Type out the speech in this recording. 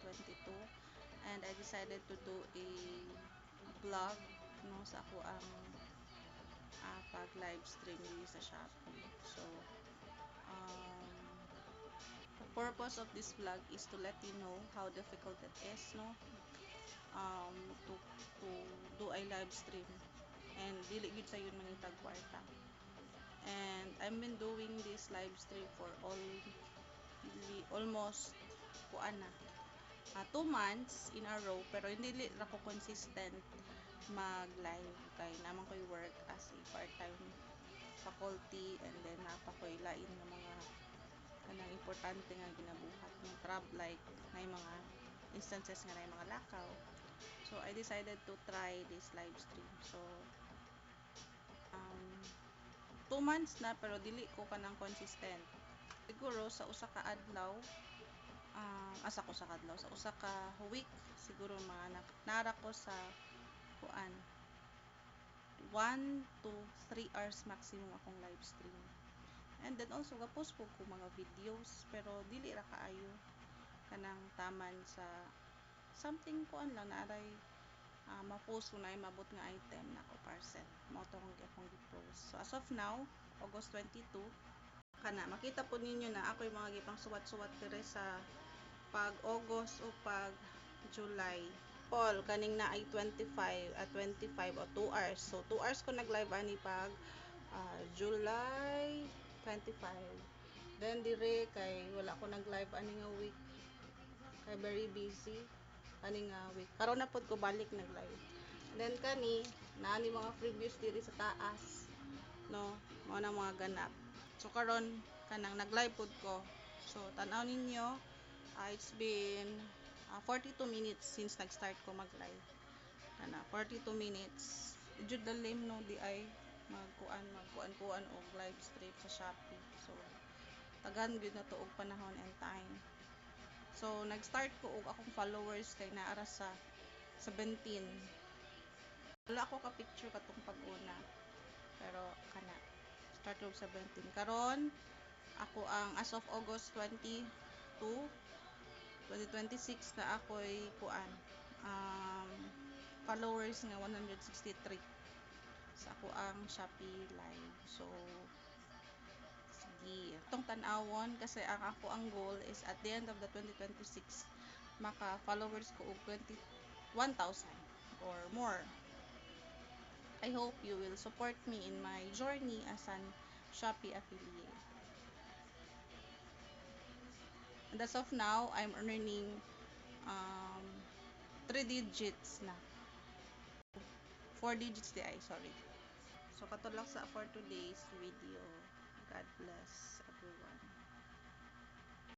2022, and I decided to do a vlog no sa ako ang pag live stream sa Shopee. So the purpose of this vlog is to let you know how difficult it is no um, to to do a live stream, and dili gid sa yun mangitag kwarta. And I've been doing this live stream for almost kuan na 2 months in a row, pero hindi ra ko consistent mag live kay naman ko'y work as a part-time faculty, and then napakoy lain nga mga kanang importante nga ginabuhat ng trab, like may mga instances nga na mga lakaw. So I decided to try this live stream. So 2 months na pero dili ko kanang consistent. Siguro sa usa ka adlaw, sa usa ka week siguro mga nara ko sa kuan 1 to 3 hours maximum akong live stream. And then also ga-post po ko mga videos, pero dili ra kaayo kanang taman sa something kuan lang na aray ma-post ko na mabot nga item na ko parcel. Mao to akong gi-post. So as of now, August 22, kana makita po ninyo na ako'y mga gipang suwat-suwat dire sa pag August o pag July. All kaning na ay 25 o 2 hours. So 2 hours ko nag-live ani pag July 25. Then dire kay wala ko nag-live ani nga week. Kay very busy ani nga week. Karon na pod ko balik nag-live. Then kani naani mga previews diri sa taas. No, mao na mga ganap. So karon kanang nag-live pod ko. So tan-aw ninyo, it's been 42 minutes since nag-start ko mag-live. Kana 42 minutes. Jud dalim no di ay magkuan og live stream sa Shopee. So tagan gyud na to og panahon and time. So nag-start ko og akong followers kay naara sa 17. Wala ako ka picture katong pag-una. Pero kana start og 17. Karon ako ang as of August 22, 2026 na ako'y kuan followers nga 163 sa ako ang Shopee live. So sige, itong tan-awon kasi ako ang goal is at the end of the 2026 maka followers ko og 21,000 or more. I hope you will support me in my journey as an Shopee affiliate. And as of now, I'm earning 3 digits na. 4 digits di ay, sorry. So katulak sa for today's video. God bless everyone.